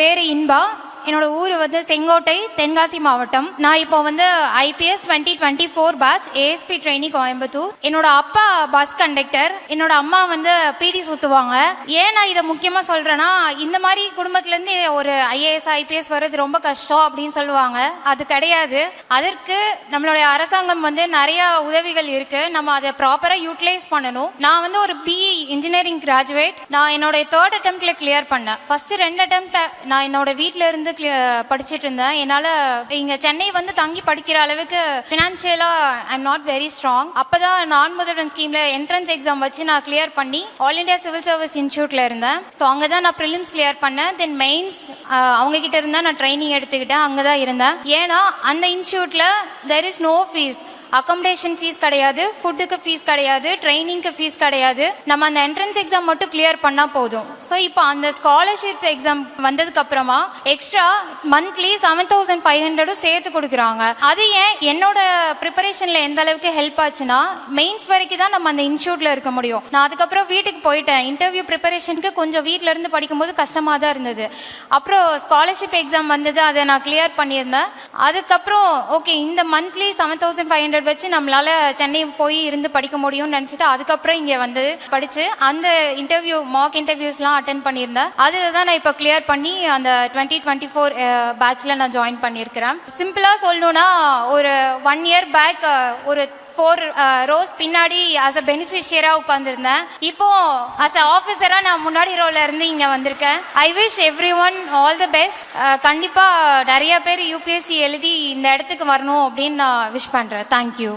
பேர் இன்பா. என்னோட ஊர் வந்து செங்கோட்டை, தென்காசி மாவட்டம். நான் இப்போ வந்து IPS 2024 batch ASP trainee Coimbatore. என்னோட அப்பா பஸ் கண்டக்டர், என்னோட அம்மா வந்து PD சுத்துவாங்க. ஏன் நான் இதை முக்கியமா சொல்றேன்னா, இந்த மாதிரி குடும்பத்துல இருந்து ஒரு IAS IPS வர்றது ரொம்ப கஷ்டம் அப்படின்னு சொல்லுவாங்க. அது கிடையாது. அதற்கு நம்மளுடைய அரசாங்கம் வந்து நிறைய உதவிகள் இருக்கு. நம்ம அதை ப்ராப்பரா யூட்டிலைஸ் பண்ணணும். நான் வந்து ஒரு BE இன்ஜினியரிங் கிராஜுவேட். நான் என்னோட 3rd அட்டெம்ப்ட்ல கிளியர் பண்ணேன். ஃபர்ஸ்ட் 2 அட்டெம்ப்ட் நான் என்னோட வீட்டில இருந்து படிச்சுட்டு இருந்தேன். என்னால இங்க சென்னை வந்து தங்கி படிக்கிற அளவுக்கு பினான்சியலா I am not very strong. அப்பதான் நான் முதல்வன் ஸ்கீம்ல என்ட்ரன்ஸ் எக்ஸாம் வச்சு நான் கிளியர் பண்ணி ஆல் இண்டியா சிவில் சர்வீஸ் இன்ஸ்டியூட்ல இருந்தேன். ஸோ அங்கதான் நான் ப்ரிலிம்ஸ் கிளியர் பண்ணேன். தென் மெயின்ஸ் அவங்க கிட்ட இருந்தா நான் ட்ரைனிங் எடுத்துக்கிட்டேன். அங்கதான் இருந்தேன். ஏன்னா அந்த இன்ஸ்டியூட்ல there is no fees. Accommodation fees கிடையாது, ஃபுட்டுக்கு ஃபீஸ் கிடையாது, ட்ரைனிங்க்கு ஃபீஸ் கிடையாது. நம்ம அந்த என்ட்ரன்ஸ் எக்ஸாம் மட்டும் கிளியர் பண்ணா போதும். ஸோ இப்போ அந்த ஸ்காலர்ஷிப் எக்ஸாம் வந்ததுக்கு அப்புறமா எக்ஸ்ட்ரா மந்த்லி 7,500 சேர்த்து கொடுக்குறாங்க. அது ஏன் என்னோட ப்ரிப்பரேஷன்ல எந்த அளவுக்கு ஹெல்ப் ஆச்சுன்னா, மெயின்ஸ் வரைக்கும் தான் நம்ம அந்த இன்ஸ்டியூட்ல இருக்க முடியும். நான் அதுக்கப்புறம் வீட்டுக்கு போயிட்டேன். இன்டர்வியூ ப்ரிப்பரேஷனுக்கு கொஞ்சம் வீட்டில இருந்து படிக்கும்போது கஷ்டமா தான் இருந்தது. அப்புறம் ஸ்காலர்ஷிப் எக்ஸாம் வந்தது, அதை நான் கிளியர் பண்ணியிருந்தேன். அதுக்கப்புறம் ஓகே, இந்த மந்த்லி 7,500 வச்சு நம்மளால சென்னை போய் இருந்து படிக்க முடியும்னு நினைச்சிட்டு அதுக்கப்புறம் இங்க வந்து படிச்சு அந்த இன்டர்வியூ மார்க் இன்டர்வியூஸ்லாம் அட்டென்ட் பண்ணியிருந்தேன். அதில் தான் நான் இப்போ கிளியர் பண்ணி அந்த 2024 பேட்ச்ல நான் ஜாயின் பண்ணியிருக்கிறேன். சிம்பிளா சொல்லணும்னா, ஒரு 1 இயர் பேக் ஒரு 4 rows பின்னாடி ஆஸ் அ பெனிஃபிஷியரா உட்கார்ந்துருந்தேன். இப்போ ஆஸ் அ ஆஃபீஸரா நான் முன்னாடி ரோல இருந்து இங்க வந்திருக்கேன். I wish everyone all the best. கண்டிப்பா நிறைய பேர் UPSC எழுதி இந்த இடத்துக்கு வரணும் அப்படின்னு நான் விஷ் பண்றேன். தேங்க்யூ.